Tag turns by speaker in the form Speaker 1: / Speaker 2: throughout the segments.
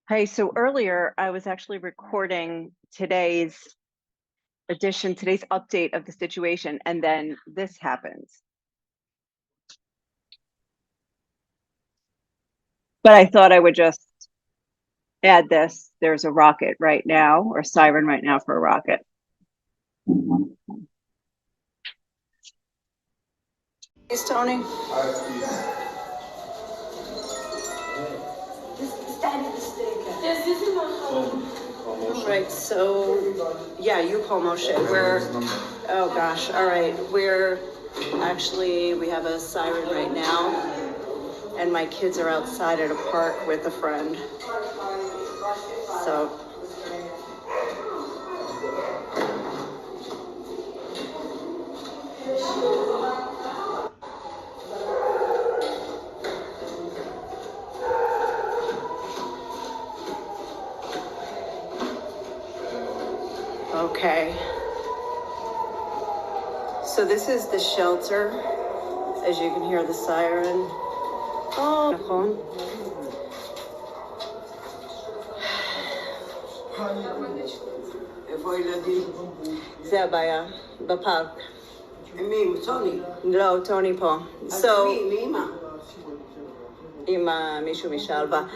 Speaker 1: Hey, so earlier I was actually recording today's update of the situation, and then this happens. But I thought I would just add this. There's a rocket right now, or a siren right now for a rocket. Hey, Tony. All right, so yeah, you call Moshe. Oh gosh, all right, we have a siren right now, and my kids are outside at a park with a friend. So okay. So this is the shelter. As you can hear the siren. Oh, זה הבעיה, בפארק. מי? טוני? לא, טוני פה. מי? עם מישהו משלווה.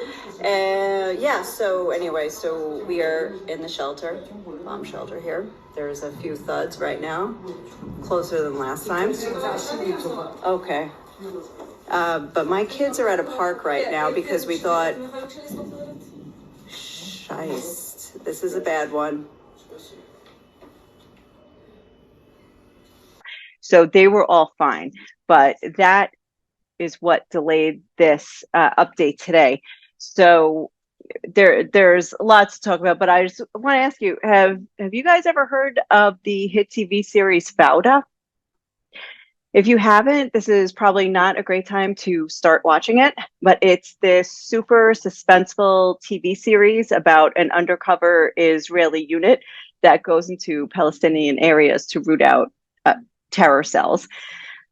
Speaker 1: Yeah, so anyway, so we are in the shelter, bomb shelter here. There's a few thuds right now, closer than last time. Okay. But my kids are at a park right now because we thought, Scheist, this is a bad one. So they were all fine, but that is what delayed this update today. So there's lots to talk about, but I just want to ask you, have you guys ever heard of the hit TV series Fauda? If you haven't, this is probably not a great time to start watching it, but it's this super suspenseful TV series about an undercover Israeli unit that goes into Palestinian areas to root out terror cells.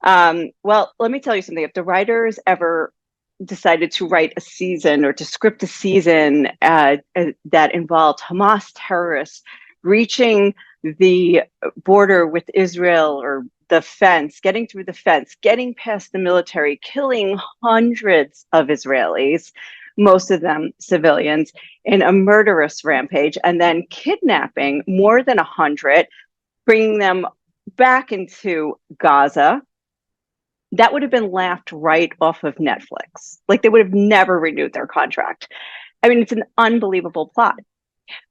Speaker 1: Well, let me tell you something. If the writers ever decided to write a season or to script a season that involved Hamas terrorists reaching the border with Israel or the fence, getting through the fence, getting past the military, killing hundreds of Israelis, most of them civilians, in a murderous rampage, and then kidnapping more than 100, bringing them back into Gaza, that would have been laughed right off of Netflix. Like, they would have never renewed their contract. I mean, it's an unbelievable plot.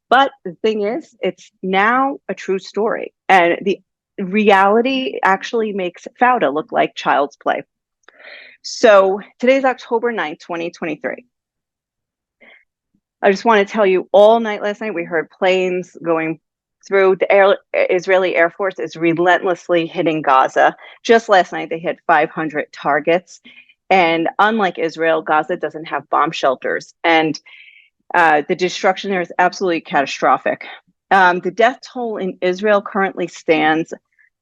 Speaker 1: But the thing is, it's now a true story. And the reality actually makes Fauda look like child's play. So today's October 9th, 2023. I just want to tell you, all night last night, we heard planes going through. The Israeli Air Force is relentlessly hitting Gaza. Just last night, they hit 500 targets. And unlike Israel, Gaza doesn't have bomb shelters. And the destruction there is absolutely catastrophic. The death toll in Israel currently stands,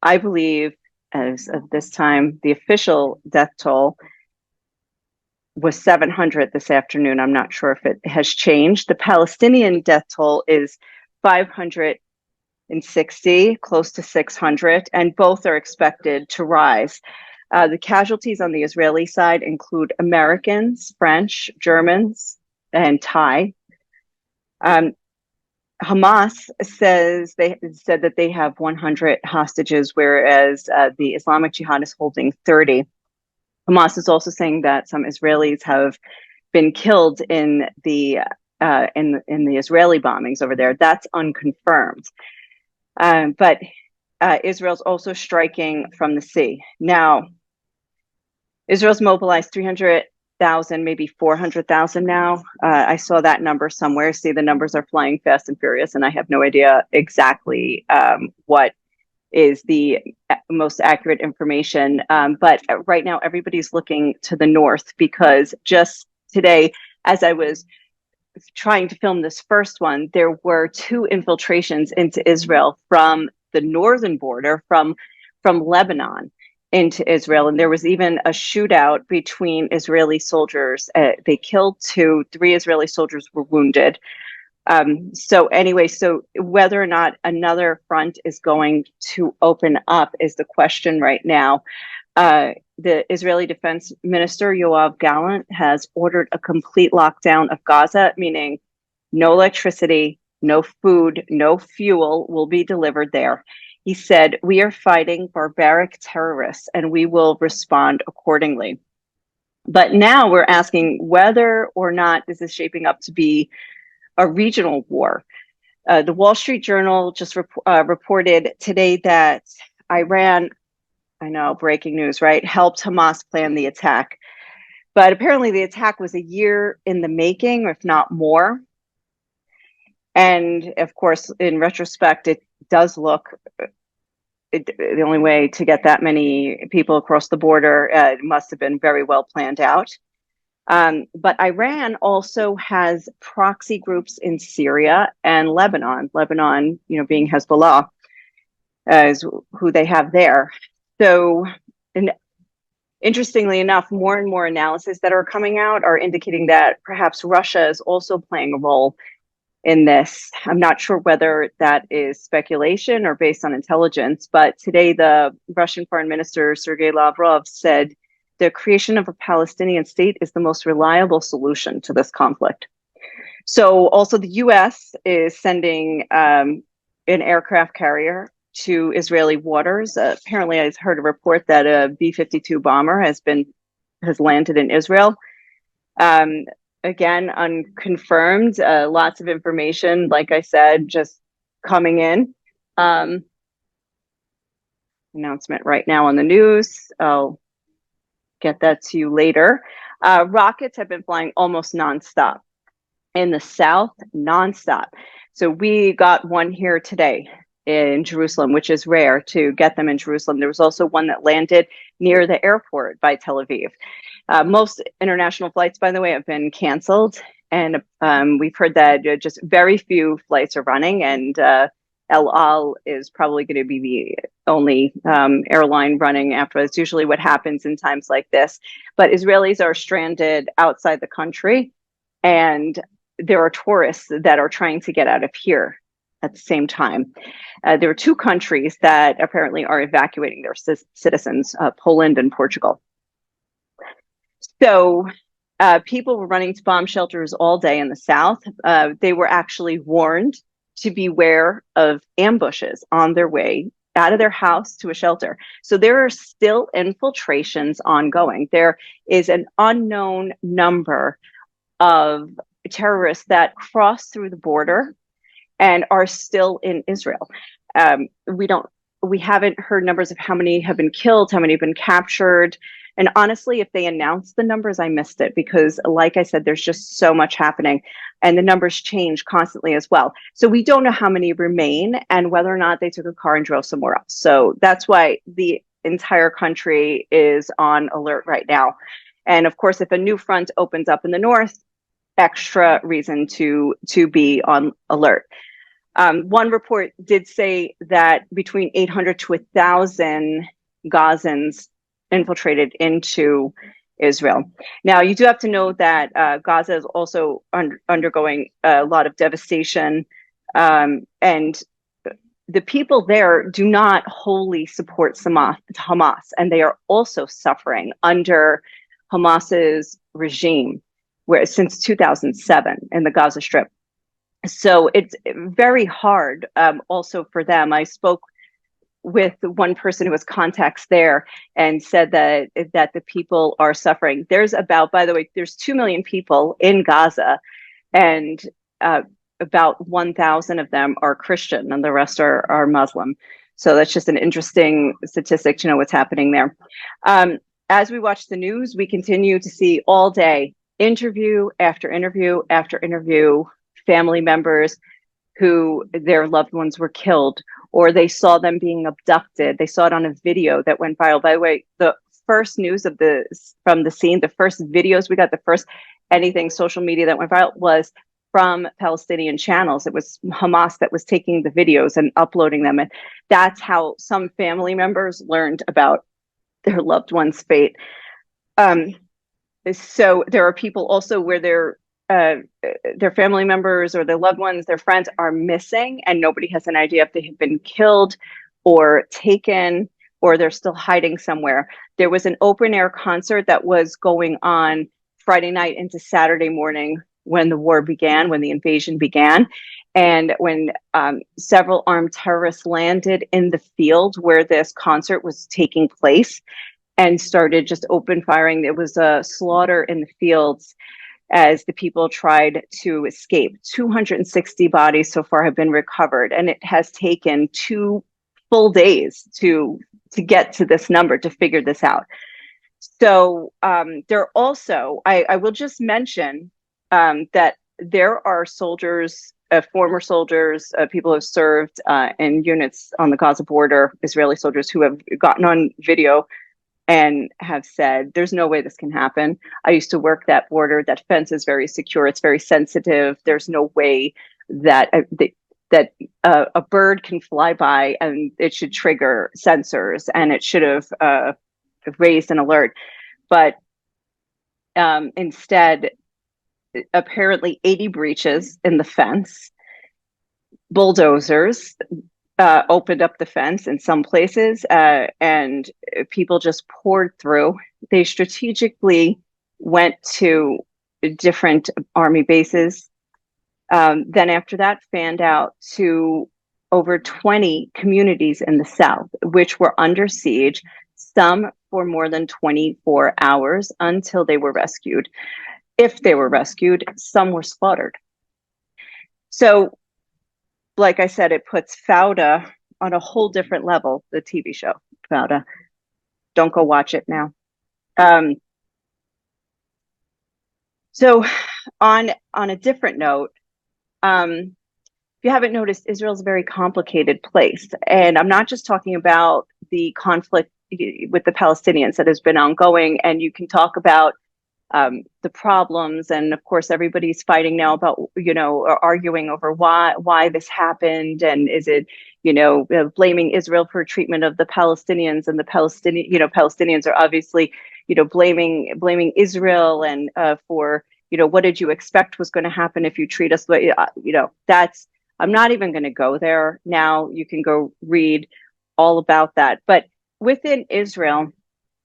Speaker 1: I believe, as of this time, the official death toll was 700 this afternoon. I'm not sure if it has changed. The Palestinian death toll is 560, close to 600, and both are expected to rise. The casualties on the Israeli side include Americans, French, Germans, and Thai. Hamas said that they have 100 hostages, whereas the Islamic Jihad is holding 30. Hamas is also saying that some Israelis have been killed in the Israeli bombings over there. That's unconfirmed. But Israel's also striking from the sea. Now, Israel's mobilized 300,000, maybe 400,000 now. I saw that number somewhere. See, the numbers are flying fast and furious, and I have no idea exactly what is the most accurate information. But right now, everybody's looking to the north, because just today, as I was trying to film this first one, there were 2 infiltrations into Israel from the northern border, from Lebanon. into Israel. And there was even a shootout between Israeli soldiers. They killed two, three Israeli soldiers were wounded. So anyway, so whether or not another front is going to open up is the question right now. The Israeli Defense Minister Yoav Gallant has ordered a complete lockdown of Gaza, meaning no electricity, no food, no fuel will be delivered there. He said, "We are fighting barbaric terrorists and we will respond accordingly." But now we're asking whether or not this is shaping up to be a regional war. The Wall Street Journal just reported today that Iran, I know, breaking news, right, helped Hamas plan the attack. But apparently the attack was a year in the making, if not more. And of course, in retrospect, it does look the only way to get that many people across the border must have been very well planned out. But Iran also has proxy groups in Syria and Lebanon. Lebanon, being Hezbollah, is who they have there. So, and interestingly enough, more and more analysis that are coming out are indicating that perhaps Russia is also playing a role in this. I'm not sure whether that is speculation or based on intelligence, but today the Russian Foreign Minister Sergei Lavrov said the creation of a Palestinian state is the most reliable solution to this conflict. So also the US is sending an aircraft carrier to Israeli waters. Apparently I heard a report that a B-52 bomber has landed in Israel. Again, unconfirmed, lots of information, like I said, just coming in. Announcement right now on the news. I'll get that to you later. Rockets have been flying almost nonstop in the south, nonstop. So we got one here today in Jerusalem, which is rare to get them in Jerusalem. There was also one that landed near the airport by Tel Aviv. Most international flights, by the way, have been canceled. And we've heard that just very few flights are running. And El Al is probably going to be the only airline running after. It's usually what happens in times like this. But Israelis are stranded outside the country. And there are tourists that are trying to get out of here at the same time. There are two countries that apparently are evacuating their citizens, Poland and Portugal. So people were running to bomb shelters all day in the south. They were actually warned to beware of ambushes on their way out of their house to a shelter. So there are still infiltrations ongoing. There is an unknown number of terrorists that cross through the border and are still in Israel. We haven't heard numbers of how many have been killed, how many have been captured. And honestly, if they announced the numbers, I missed it because, like I said, there's just so much happening and the numbers change constantly as well. So we don't know how many remain and whether or not they took a car and drove somewhere else. So that's why the entire country is on alert right now. And of course, if a new front opens up in the north, extra reason to be on alert. One report did say that between 800 to 1,000 Gazans infiltrated into Israel. Now, you do have to know that Gaza is also undergoing a lot of devastation, and the people there do not wholly support Hamas, and they are also suffering under Hamas's regime, since 2007 in the Gaza Strip. So it's very hard also for them. I spoke with one person who has contacts there and said that the people are suffering. There's by the way, there's 2 million people in Gaza, and about 1,000 of them are Christian and the rest are Muslim. So that's just an interesting statistic to know what's happening there. As we watch the news, we continue to see all day interview after interview after interview, family members who their loved ones were killed or they saw them being abducted. They saw it on a video that went viral. By the way, the first news from the scene, the first videos we got, the first anything social media that went viral was from Palestinian channels. It was Hamas that was taking the videos and uploading them. And that's how some family members learned about their loved one's fate. Um, so there are people also where their family members or their loved ones, their friends are missing, and nobody has an idea if they have been killed or taken or they're still hiding somewhere. There was an open air concert that was going on Friday night into Saturday morning when the war began, when the invasion began. And when several armed terrorists landed in the field where this concert was taking place and started just open firing, there was a slaughter in the fields as the people tried to escape. 260 bodies so far have been recovered, and it has taken 2 full days to get to this number, to figure this out. So there also, I will just mention that there are soldiers, former soldiers, people who have served in units on the Gaza border, Israeli soldiers who have gotten on video and have said, there's no way this can happen. I used to work that border. That fence is very secure. It's very sensitive. There's no way that a bird can fly by and it should trigger sensors and it should have raised an alert. But instead, apparently 80 breaches in the fence, bulldozers opened up the fence in some places, and people just poured through. They strategically went to different army bases. Then after that, fanned out to over 20 communities in the south, which were under siege, some for more than 24 hours until they were rescued. If they were rescued, some were slaughtered. So, like I said, it puts Fauda on a whole different level, the TV show, Fauda. Don't go watch it now. So on a different note, if you haven't noticed, Israel's a very complicated place. And I'm not just talking about the conflict with the Palestinians that has been ongoing, and you can talk about the problems, and of course everybody's fighting now about, or arguing over why this happened, and is it, blaming Israel for treatment of the Palestinians, and the Palestinians are obviously, blaming Israel, and for, what did you expect was going to happen if you treat us the way, that's, I'm not even going to go there now. You can go read all about that. But within Israel,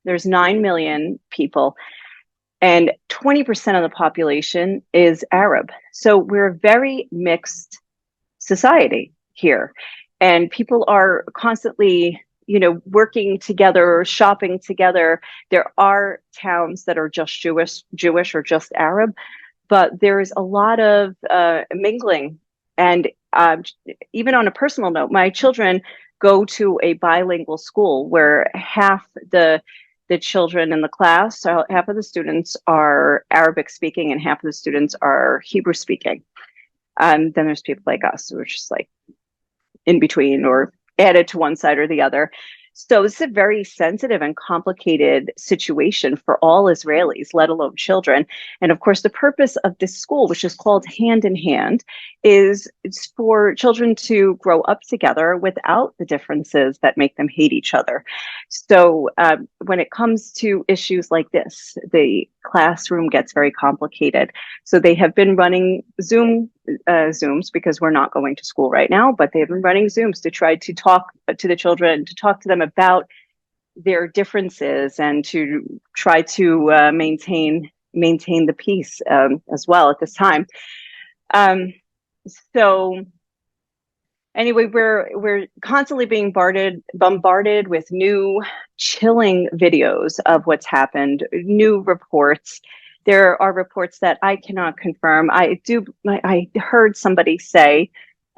Speaker 1: there's 9 million people, and 20% of the population is Arab. So we're a very mixed society here. And people are constantly, working together, shopping together. There are towns that are just Jewish or just Arab, but there is a lot of mingling. And even on a personal note, my children go to a bilingual school where half the children in the class, so half of the students are Arabic speaking and half of the students are Hebrew speaking. Then there's people like us who are just like in between or added to one side or the other. So it's a very sensitive and complicated situation for all Israelis, let alone children. And of course, the purpose of this school, which is called Hand in Hand, is it's for children to grow up together without the differences that make them hate each other. So when it comes to issues like this, the classroom gets very complicated. So they have been running Zooms, because we're not going to school right now, but they've been running Zooms to try to talk to the children, to talk to them about their differences, and to try to maintain the peace as well at this time. So anyway, we're constantly being bombarded with new chilling videos of what's happened, new reports. There are reports that I cannot confirm. I heard somebody say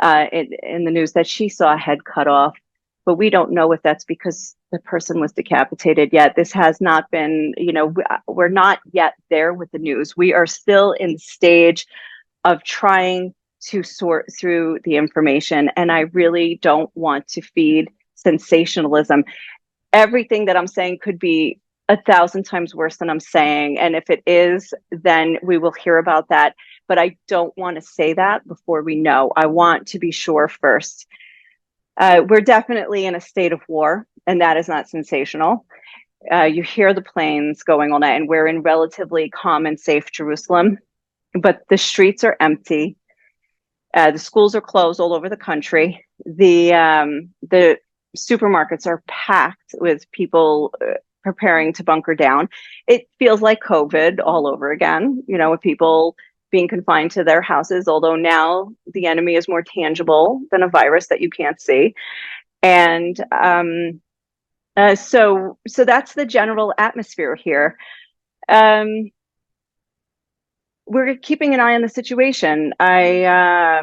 Speaker 1: in the news that she saw a head cut off, but we don't know if that's because the person was decapitated yet. This has not been, we're not yet there with the news. We are still in the stage of trying to sort through the information, and I really don't want to feed sensationalism. Everything that I'm saying could be 1,000 times worse than I'm saying. And if it is, then we will hear about that. But I don't want to say that before we know. I want to be sure first. We're definitely in a state of war, and that is not sensational. You hear the planes going all night, and we're in relatively calm and safe Jerusalem, but the streets are empty. The schools are closed all over the country. The supermarkets are packed with people preparing to bunker down. It feels like COVID all over again, with people being confined to their houses, although now the enemy is more tangible than a virus that you can't see. And so that's the general atmosphere here. Um, we're keeping an eye on the situation. That's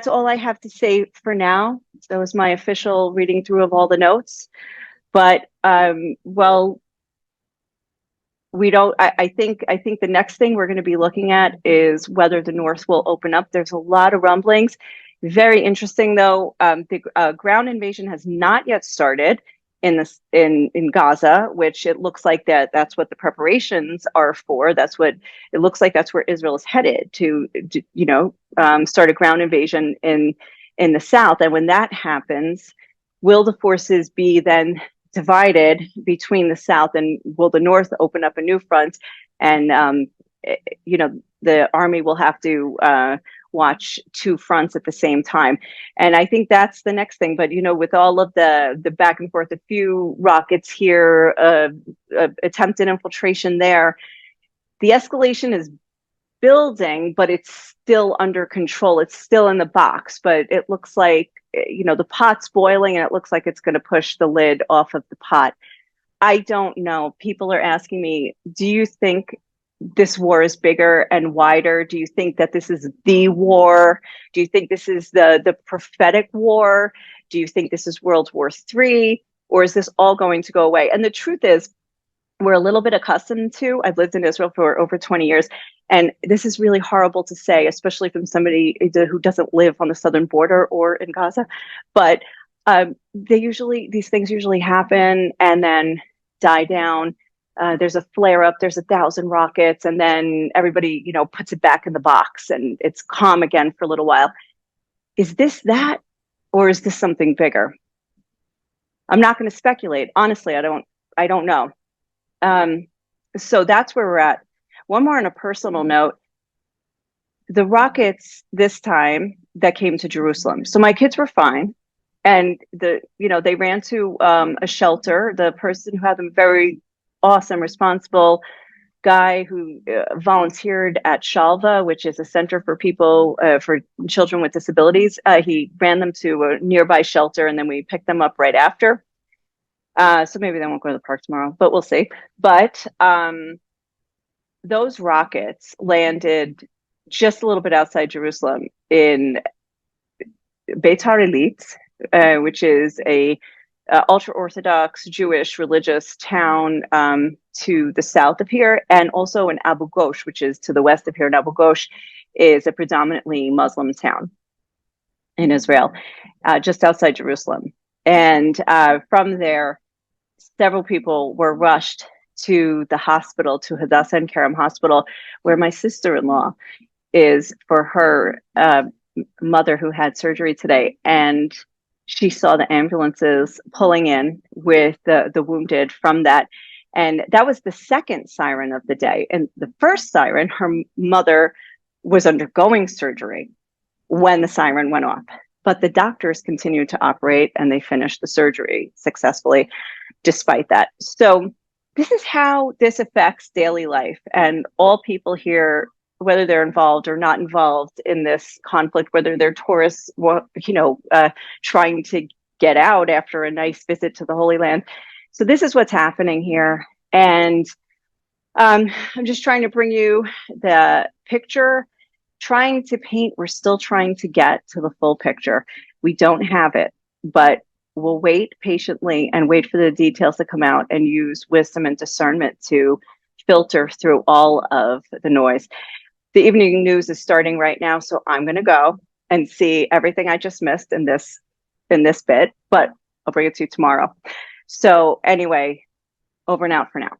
Speaker 1: all I have to say for now. That was my official reading through of all the notes. But well, we don't. I think the next thing we're going to be looking at is whether the North will open up. There's a lot of rumblings. Very interesting, though. The ground invasion has not yet started in Gaza, which it looks like that's what the preparations are for. That's what it looks like. That's where Israel is headed to start a ground invasion in the south. And when that happens, will the forces be then divided between the south, and will the north open up a new front? And the army will have to watch two fronts at the same time. And I think that's the next thing. But with all of the back and forth, a few rockets here, attempted infiltration there, the escalation is building, but it's still under control. It's still in the box, but it looks like the pot's boiling, and it looks like it's going to push the lid off of the pot. I don't know. People are asking me, do you think this war is bigger and wider? Do you think that this is the war? Do you think this is the prophetic war? Do you think this is World War III? Or is this all going to go away? And the truth is, we're a little bit accustomed to. I've lived in Israel for over 20 years, and this is really horrible to say, especially from somebody who doesn't live on the southern border or in Gaza. But these things usually happen and then die down. There's a flare up, there's 1,000 rockets, and then everybody, puts it back in the box and it's calm again for a little while. Is this that, or is this something bigger? I'm not going to speculate. Honestly, I don't know. So that's where we're at. One more on a personal note, the rockets this time that came to Jerusalem. So my kids were fine. And they ran to a shelter. The person who had them, very awesome, responsible guy who volunteered at Shalva, which is a center for people, for children with disabilities. He ran them to a nearby shelter, and then we picked them up right after. So maybe they won't go to the park tomorrow, but we'll see. But those rockets landed just a little bit outside Jerusalem in Beitar Illit, which is a ultra-Orthodox Jewish religious town to the south of here, and also in Abu Ghosh, which is to the west of here. And Abu Ghosh is a predominantly Muslim town in Israel, just outside Jerusalem. And from there, several people were rushed to the hospital, to Hadassah and Kerem Hospital, where my sister-in-law is, for her mother who had surgery today. And she saw the ambulances pulling in with the wounded from that. And that was the second siren of the day. And the first siren, her mother was undergoing surgery when the siren went off. But the doctors continued to operate, and they finished the surgery successfully despite that. So this is how this affects daily life. And all people here, whether they're involved or not involved in this conflict, whether they're tourists, trying to get out after a nice visit to the Holy Land. So this is what's happening here. And I'm just trying to bring you the picture, trying to paint. We're still trying to get to the full picture. We don't have it, but we'll wait patiently and wait for the details to come out, and use wisdom and discernment to filter through all of the noise. The evening news is starting right now, so I'm going to go and see everything I just missed in this bit, but I'll bring it to you tomorrow. So anyway, over and out for now.